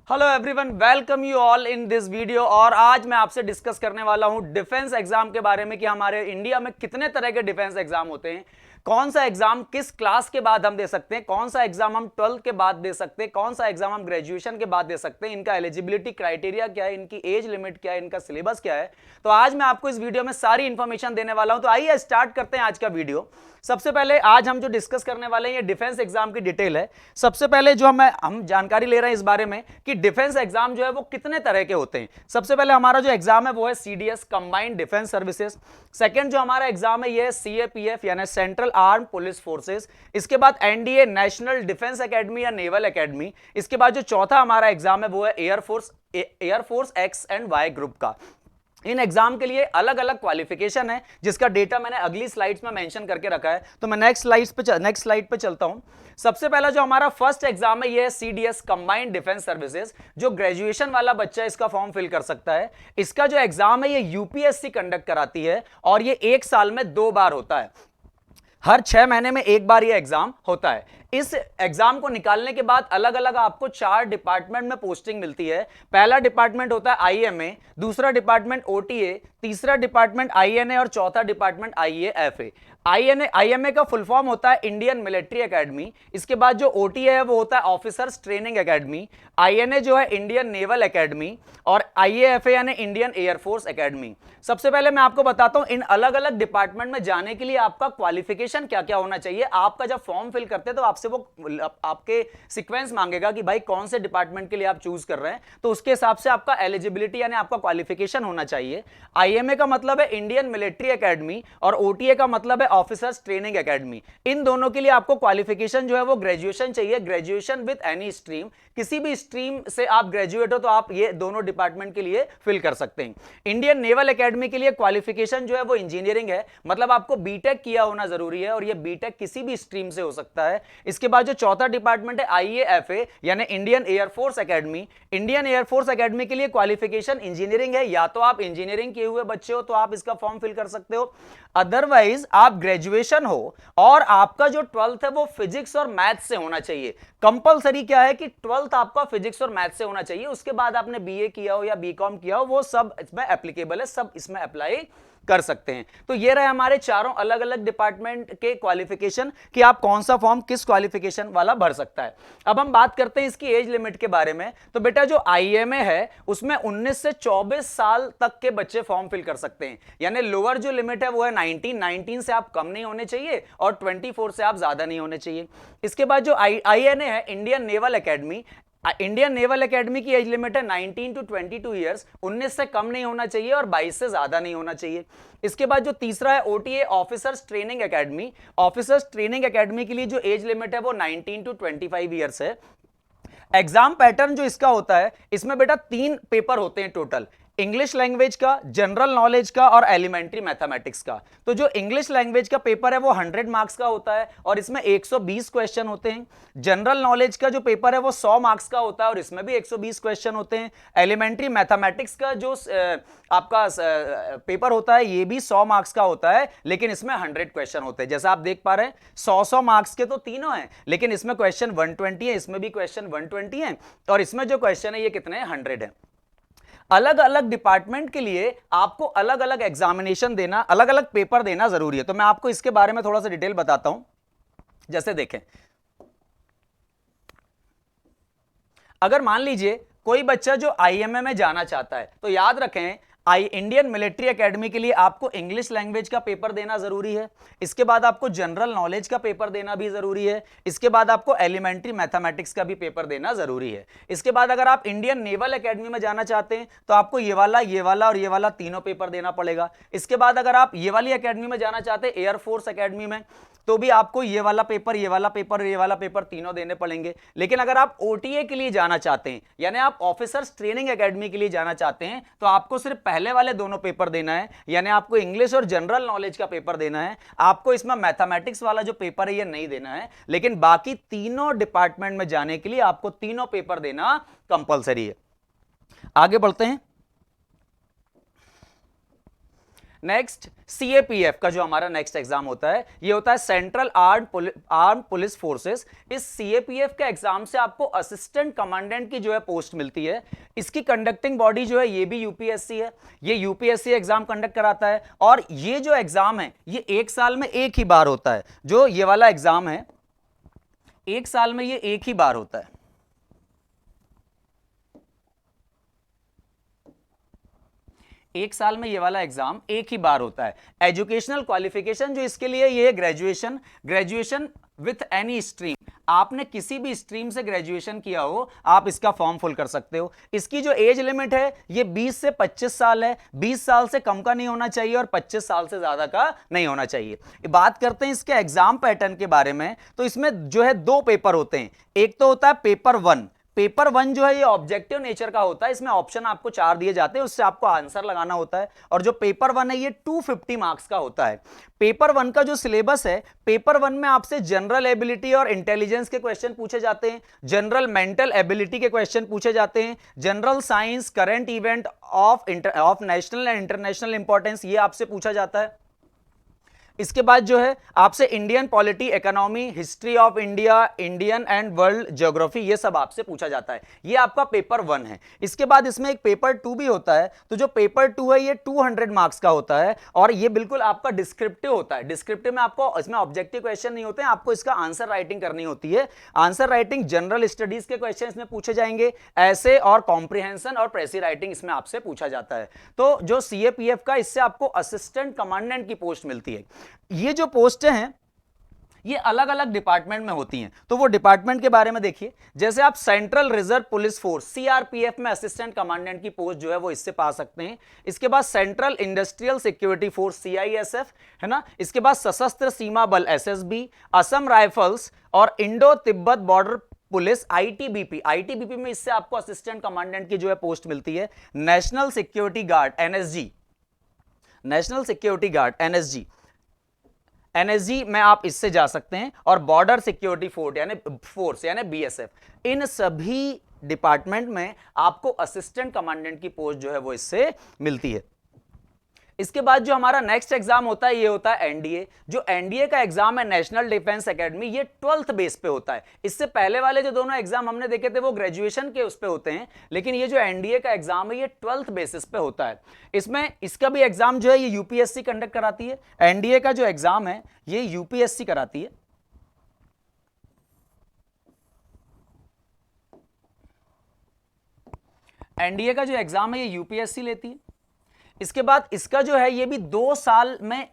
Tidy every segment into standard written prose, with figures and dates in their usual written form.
Hello everyone, welcome you all in this video. और आज मैं आपसे डिस्कस करने वाला हूं डिफेंस एग्जाम के बारे में कि हमारे इंडिया में कितने तरह के डिफेंस एग्जाम होते हैं, कौन सा एग्जाम किस क्लास के बाद हम दे सकते हैं, कौन सा एग्जाम हम 12th के बाद दे सकते हैं, कौन सा एग्जाम हम ग्रेजुएशन के बाद दे सकते हैं, इनका एलिजिबिलिटी क्राइटेरिया क्या है, इनकी एज लिमिट क्या है, इनका सिलेबस क्या है। तो आज मैं आपको इस वीडियो में सारी इंफॉर्मेशन देने वाला हूं। तो आइए स्टार्ट करते हैं आज का वीडियो। सबसे पहले आज हम जो डिस्कस करने वाले हैं ये डिफेंस एग्जाम की डिटेल है। सबसे पहले जो हम जानकारी ले रहे हैं इस बारे में कि डिफेंस एग्जाम जो है वो कितने तरह के होते हैं। सबसे पहले हमारा जो एग्जाम है वो है CDS, combined defence services. Second जो हमारा एग्जाम है ये है सीएपीएफ यानी सेंट्रल आर्म पुलिस फोर्सेस। इसके बाद एनडीए, नेशनल डिफेंस एकेडमी या नेवल एकेडमी। इसके बाद जो चौथा हमारा एग्जाम है वो है air force X and Y group का। इन एग्जाम के लिए अलग अलग क्वालिफिकेशन है जिसका डेटा मैंने अगली स्लाइड्स में मेंशन करके रखा है। तो मैं नेक्स्ट स्लाइड पे चलता हूं। सबसे पहला जो हमारा फर्स्ट एग्जाम है ये है सीडीएस, कंबाइंड डिफेंस सर्विसेज। जो ग्रेजुएशन वाला बच्चा इसका फॉर्म फिल कर सकता है। इसका जो एग्जाम है ये यूपीएससी कंडक्ट कराती है और ये 1 साल में 2 बार होता है। हर 6 महीने में 1 बार ये एग्जाम होता है। इस एग्जाम को निकालने के बाद अलग अलग आपको 4 डिपार्टमेंट में पोस्टिंग मिलती है। पहला डिपार्टमेंट होता है आईएमए, दूसरा डिपार्टमेंट ओटीए, तीसरा डिपार्टमेंट आईएनए और चौथा डिपार्टमेंट आईएएफए। आईएमए का फुल फॉर्म होता है इंडियन मिलिट्री एकेडमी। इसके बाद जो ओटीए है वो होता है ऑफिसर्स ट्रेनिंग एकेडमी। आईएनए जो है इंडियन नेवल एकेडमी और आईएएफए यानी इंडियन एयरफोर्स एकेडमी। सबसे पहले मैं आपको बताता हूं इन अलग अलग डिपार्टमेंट में जाने के लिए आपका क्वालिफिकेशन क्या क्या होना चाहिए। आपका जब फॉर्म फिल करते हैं तो आपसे वो आपके सीक्वेंस मांगेगा कि भाई कौन से डिपार्टमेंट के लिए आप चूज कर रहे हैं, तो उसके हिसाब से आपका एलिजिबिलिटी यानी आपका क्वालिफिकेशन होना चाहिए। आईएमए का मतलब है इंडियन मिलिट्री एकेडमी और ओटीए का मतलब है ऑफिसर्स ट्रेनिंग एकेडमी। इन दोनों के लिए आपको क्वालिफिकेशन जो है वो ग्रेजुएशन चाहिए, ग्रेजुएशन विद एनी स्ट्रीम। किसी भी स्ट्रीम से आप ग्रेजुएट हो तो आप ये दोनों डिपार्टमेंट के लिए फिल कर सकते हैं। इंडियन नेवल एकेडमी के लिए क्वालिफिकेशन जो है वो इंजीनियरिंग है, मतलब आपको बीटेक किया होना जरूरी है और ये बीटेक किसी भी स्ट्रीम से हो सकता है। इसके बाद जो चौथा डिपार्टमेंट है आईएएफए यानी Indian air force academy. Indian air force academy के लिए क्वालिफिकेशन इंजीनियरिंग है, या तो आप इंजीनियरिंग किए हुए बच्चे हो तो आप इसका फॉर्म फिल कर सकते हो, अदरवाइज आप ग्रेजुएशन हो और आपका जो 12th है वो फिजिक्स और मैथ से होना चाहिए। कंपलसरी क्या है कि 12th आपका फिजिक्स और मैथ से होना चाहिए। उसके बाद आपने बीए किया हो या बीकॉम किया हो वो सब इसमें एप्लीकेबल है, सब इसमें अप्लाई कर सकते हैं। तो ये रहे हमारे चारों अलग अलग डिपार्टमेंट के क्वालिफिकेशन कि आप कौन सा फॉर्म किस क्वालिफिकेशन वाला भर सकता है। अब हम बात करते हैं इसकी एज लिमिट के बारे में। तो बेटा जो आईएमए है उसमें 19 से 24 साल तक के बच्चे फॉर्म फिल कर सकते हैं, यानी लोअर जो लिमिट है वो है 19 से आप कम नहीं होने चाहिए और 24 से आप ज्यादा नहीं होने चाहिए। इसके बाद जो आईएनए है Indian naval academy, Indian naval academy की एज लिमिट है 19 टू 22 ईयर्स, 19 से कम नहीं होना चाहिए और 22 से ज्यादा नहीं होना चाहिए। इसके बाद जो तीसरा है OTA officers training academy. Officers training academy के लिए जो एज लिमिट है वो 19 टू 25 ईयर्स है। एग्जाम पैटर्न जो इसका होता है, इसमें बेटा 3 पेपर होते हैं टोटल, इंग्लिश लैंग्वेज का, जनरल नॉलेज का और एलिमेंट्री मैथमेटिक्स का। तो जो इंग्लिश लैंग्वेज का पेपर है वो 100 मार्क्स का होता है और इसमें 120 क्वेश्चन होते हैं। जनरल नॉलेज का जो पेपर है वो 100 मार्क्स का होता है और इसमें भी 120 क्वेश्चन होते हैं। एलिमेंट्री मैथमेटिक्स का जो आपका पेपर होता है ये भी 100 मार्क्स का होता है, लेकिन इसमें 100 क्वेश्चन होते हैं। जैसा आप देख पा रहे हैं 100 मार्क्स के तो तीनों हैं, लेकिन इसमें क्वेश्चन 120 है, इसमें भी क्वेश्चन 120 है और इसमें जो क्वेश्चन है ये कितने हैं, 100 है। अलग अलग डिपार्टमेंट के लिए आपको अलग अलग एग्जामिनेशन देना, अलग अलग पेपर देना जरूरी है। तो मैं आपको इसके बारे में थोड़ा सा डिटेल बताता हूं। जैसे देखें, अगर मान लीजिए कोई बच्चा जो आईएमए में जाना चाहता है तो याद रखें इंडियन मिलिट्री एकेडमी के लिए आपको इंग्लिश लैंग्वेज का पेपर देना जरूरी है। इसके बाद आपको जनरल नॉलेज का पेपर देना भी जरूरी है। इसके बाद आपको एलिमेंट्री मैथमेटिक्स का भी पेपर देना जरूरी है। इसके बाद अगर आप इंडियन नेवल एकेडमी में जाना चाहते हैं तो आपको ये वाला और ये वाला तीनों पेपर देना पड़ेगा। इसके बाद अगर आप ये वाली एकेडमी में जाना चाहते हैं एयरफोर्स एकेडमी में, तो भी आपको ये वाला पेपर, ये वाला पेपर, ये वाला पेपर तीनों देने पड़ेंगे। लेकिन अगर आप ओटीए के लिए जाना चाहते हैं यानी आप ऑफिसर्स ट्रेनिंग एकेडमी के लिए जाना चाहते हैं तो आपको सिर्फ पहले वाले दोनों पेपर देना है, यानी आपको इंग्लिश और जनरल नॉलेज का पेपर देना है। आपको इसमें मैथमेटिक्स वाला जो पेपर है ये नहीं देना है, लेकिन बाकी तीनों डिपार्टमेंट में जाने के लिए आपको तीनों पेपर देना कंपलसरी है। आगे बढ़ते हैं। नेक्स्ट सीएपीएफ का जो हमारा नेक्स्ट एग्जाम होता है, ये होता है सेंट्रल आर्म पुलिस फोर्सेस। इस सीएपीएफ के एग्जाम से आपको असिस्टेंट कमांडेंट की जो है पोस्ट मिलती है। इसकी कंडक्टिंग बॉडी जो है ये भी यूपीएससी है, ये यूपीएससी एग्जाम कंडक्ट कराता है। और ये जो एग्जाम है ये 1 साल में एक ही बार होता है। जो ये वाला एग्जाम है 1 साल में ये एक ही बार होता है। एक साल में ये वाला एग्जाम एक ही बार होता है। एजुकेशनल क्वालिफिकेशन जो इसके लिए ये ग्रेजुएशन विथ एनी स्ट्रीम। आपने किसी भी स्ट्रीम से ग्रेजुएशन किया हो आप इसका फॉर्म फिल कर सकते हो। इसकी जो एज लिमिट है ये 20 से 25 साल है। 20 साल से कम का नहीं होना चाहिए और 25 साल से ज्यादा का नहीं होना चाहिए। बात करते हैं इसके एग्जाम पैटर्न के बारे में, तो इसमें जो है 2 पेपर होते हैं। एक तो होता है पेपर 1। पेपर 1 जो है ये ऑब्जेक्टिव नेचर का होता है। इसमें ऑप्शन आपको 4 दिए जाते हैं, उससे आपको आंसर लगाना होता है। और जो पेपर 1 है ये 250 मार्क्स का होता है। पेपर 1 का जो सिलेबस है, पेपर 1 में आपसे जनरल एबिलिटी और इंटेलिजेंस के क्वेश्चन पूछे जाते हैं, जनरल मेंटल एबिलिटी के क्वेश्चन पूछे जाते हैं, general science, current event of national and international importance ये आपसे पूछा जाता है। इसके बाद जो है आपसे Indian polity, economy, history of India, Indian and world geography ये सब आपसे पूछा जाता है। ये आपका पेपर 1 है। इसके बाद इसमें एक पेपर 2 भी होता है। तो जो पेपर 2 है ये 200 मार्क्स का होता है और ये बिल्कुल आपका डिस्क्रिप्टिव होता है। डिस्क्रिप्टिव में आपको इसमें ऑब्जेक्टिव क्वेश्चन नहीं होते हैं, आपको इसका आंसर राइटिंग करनी होती है। आंसर राइटिंग जनरल स्टडीज के क्वेश्चन इसमें पूछे जाएंगे, ऐसे और कॉम्प्रिहेंशन और प्रेसी राइटिंग इसमें आपसे पूछा जाता है। तो जो सीएपीएफ का, इससे आपको असिस्टेंट कमांडेंट की पोस्ट मिलती है। ये जो पोस्टें हैं ये अलग अलग डिपार्टमेंट में होती हैं, तो वो डिपार्टमेंट के बारे में देखिए। जैसे आप central reserve police force CRPF में असिस्टेंट कमांडेंट की पोस्ट जो है वो इससे पा सकते हैं। इसके बाद central industrial security force CISF है ना। इसके बाद सशस्त्र सीमा बल एसएसबी, असम राइफल्स और Indo Tibet border police ITBP. ITBP में इससे आपको असिस्टेंट कमांडेंट की जो है पोस्ट मिलती है। National security guard NSG, national security guard NSG में आप इससे जा सकते हैं। और बॉर्डर सिक्योरिटी फोर्स यानी बीएसएफ, इन सभी डिपार्टमेंट में आपको असिस्टेंट कमांडेंट की पोस्ट जो है वो इससे मिलती है। इसके बाद जो हमारा नेक्स्ट एग्जाम होता है ये होता है एनडीए। जो एनडीए का एग्जाम है नेशनल डिफेंस एकेडमी, ये 12th बेस पे होता है। इससे पहले वाले जो दोनों एग्जाम हमने देखे थे वो ग्रेजुएशन के उस पे होते हैं, लेकिन ये जो एनडीए का एग्जाम है ये 12th बेसिस पे होता है। इसमें इसका भी एग्जाम जो है ये यूपीएससी कंडक्ट कराती है। एनडीए का जो एग्जाम है ये यूपीएससी कराती है। एनडीए का जो एग्जाम है ये यूपीएससी लेती है। इसके बाद इसका जो है ये भी 2 साल में,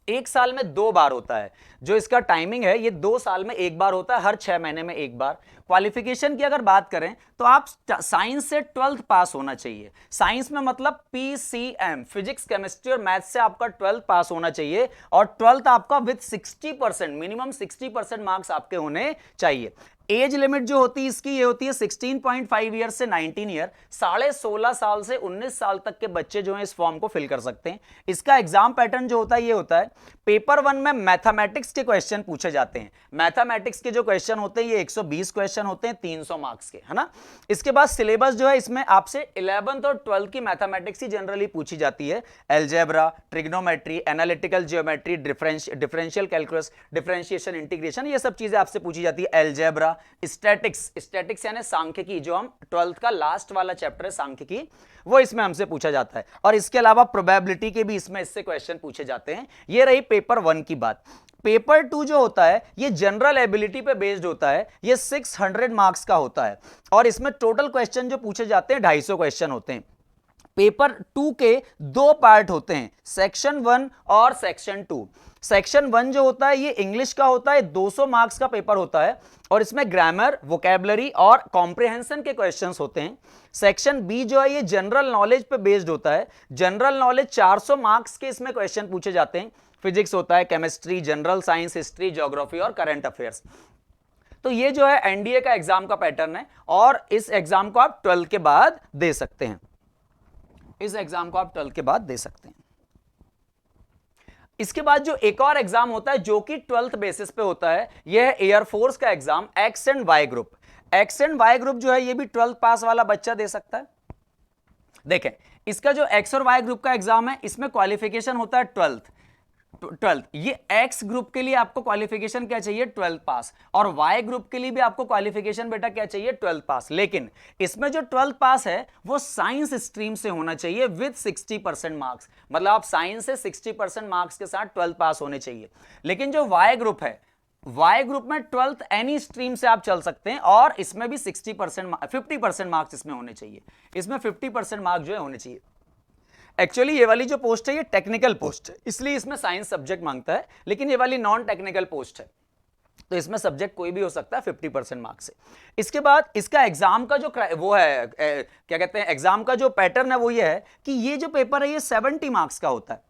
1 साल में 2 बार होता है। जो इसका टाइमिंग है ये 2 साल में 1 बार होता है, हर 6 महीने में 1 बार। क्वालिफिकेशन की अगर बात करें तो आप साइंस से 12th पास होना चाहिए। साइंस में मतलब पीसीएम, फिजिक्स, केमिस्ट्री और मैथ्स से आपका 12th पास होना चाहिए। और 12th आपका विद 60%, मिनिमम 60% मार्क्स आपके होने चाहिए। एज लिमिट जो होती है इसकी ये होती है 16.5 ईयर से 19 ईयर। 16.5 साल से 19 साल तक के बच्चे जो हैं इस फॉर्म को फिल कर सकते हैं। इसका एग्जाम पैटर्न जो होता है ये होता है, पेपर 1 में मैथमेटिक्स के क्वेश्चन पूछे जाते हैं। मैथमेटिक्स के जो क्वेश्चन होते हैं ये 120 क्वेश्चन होते हैं 300 मार्क्स के, है ना। इसके बाद सिलेबस जो है इसमें आपसे 11th और 12th की मैथमेटिक्स ही जनरली पूछी जाती है। Algebra, trigonometry, analytical geometry, differential calculus, differentiation, integration, ये सब चीजें आपसे पूछी जाती है। एल्जेब्रा, स्टैटिक्स यानी सांख्यिकी, जो हम 12th का लास्ट वाला चैप्टर है सांख्यिकी, वो इसमें हमसे पूछा जाता है। और इसके अलावा प्रोबेबिलिटी के भी इसमें इससे क्वेश्चन पूछे जाते हैं। ये रही पेपर 1 की बात। पेपर 2 जो होता है ये जनरल एबिलिटी पे बेस्ड होता है। ये 600 मार्क्स का होता है और इसमें टोटल क्वेश्चन जो पूछे जाते हैं 250 क्वेश्चन होते हैं। पेपर 2 के 2 पार्ट होते हैं, सेक्शन 1 और सेक्शन 2। सेक्शन 1 जो होता है ये इंग्लिश का होता है, 200 मार्क्स का पेपर होता है और इसमें ग्रामर, वोकैबुलरी और कॉम्प्रिहेंशन के क्वेश्चंस होते हैं। सेक्शन बी जो है ये जनरल नॉलेज पे बेस्ड होता है। जनरल नॉलेज 400 मार्क्स के इसमें क्वेश्चन पूछे जाते हैं। फिजिक्स होता है, chemistry, general science, history, geography और करंट अफेयर्स। तो ये जो है एनडीए का एग्जाम का पैटर्न है और इस एग्जाम को आप 12th के बाद दे सकते हैं। इस एग्जाम को आप 12th के बाद दे सकते हैं। इसके बाद जो एक और एग्जाम होता है जो कि 12th बेसिस पे होता है, यह है एयरफोर्स का exam, X and Y group. X and Y group जो है ये भी 12th पास वाला बच्चा दे सकता है। देखें, इसका जो एक्स और वाई ग्रुप का एग्जाम है इसमें क्वालिफिकेशन होता है 12th। ये एक्स ग्रुप के लिए आपको क्वालिफिकेशन क्या चाहिए, 12th पास, और वाई ग्रुप के लिए भी आपको क्वालिफिकेशन बेटा क्या चाहिए, 12th पास। लेकिन इसमें जो 12th पास है वो साइंस स्ट्रीम से होना चाहिए विद 60% मार्क्स, मतलब आप साइंस से 60% मार्क्स के साथ 12th पास होने चाहिए। लेकिन जो वाई ग्रुप है, वाई ग्रुप में 12th एनी स्ट्रीम से आप चल सकते हैं, और इसमें भी 50% मार्क्स इसमें होने चाहिए, इसमें 50% मार्क्स जो है होने चाहिए। एक्चुअली ये वाली जो पोस्ट है ये टेक्निकल पोस्ट है, इसलिए इसमें साइंस सब्जेक्ट मांगता है, लेकिन ये वाली नॉन टेक्निकल पोस्ट है तो इसमें सब्जेक्ट कोई भी हो सकता है 50% मार्क्स से। इसके बाद इसका एग्जाम का जो वो है क्या कहते हैं, एग्जाम का जो पैटर्न है वो ये है कि ये जो पेपर है ये 70 मार्क्स का होता है,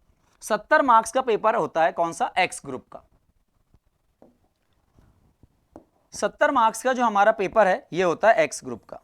70 मार्क्स का पेपर होता है, कौन सा, एक्स ग्रुप का। 70 मार्क्स का जो हमारा पेपर है ये होता है एक्स ग्रुप का।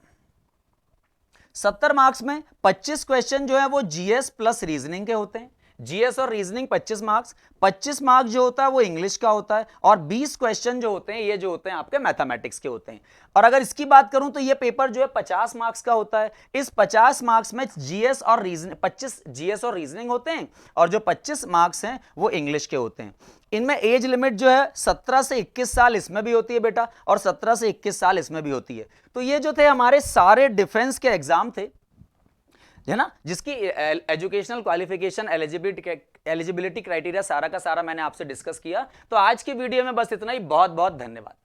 70 मार्क्स में 25 क्वेश्चन जो है वो जीएस प्लस रीजनिंग के होते हैं, जीएस और रीजनिंग 25 मार्क्स, 25 मार्क्स जो होता है वो इंग्लिश का होता है, और 20 क्वेश्चन जो होते हैं ये जो होते हैं आपके मैथमेटिक्स के होते हैं। और अगर इसकी बात करूं तो ये पेपर जो है 50 मार्क्स का होता है। इस 50 मार्क्स में जीएस और रीजनिंग, 25 जीएस और रीजनिंग होते हैं, और जो 25 मार्क्स हैं वो इंग्लिश के होते हैं। इनमें एज लिमिट जो है 17 से 21 साल इसमें भी होती है बेटा, और 17 से 21 साल इसमें भी होती है। तो ये जो थे हमारे सारे डिफेंस के एग्जाम थे, है ना, जिसकी एजुकेशनल क्वालिफिकेशन, एलिजिबिलिटी क्राइटेरिया सारा का सारा मैंने आपसे डिस्कस किया। तो आज की वीडियो में बस इतना ही, बहुत बहुत धन्यवाद।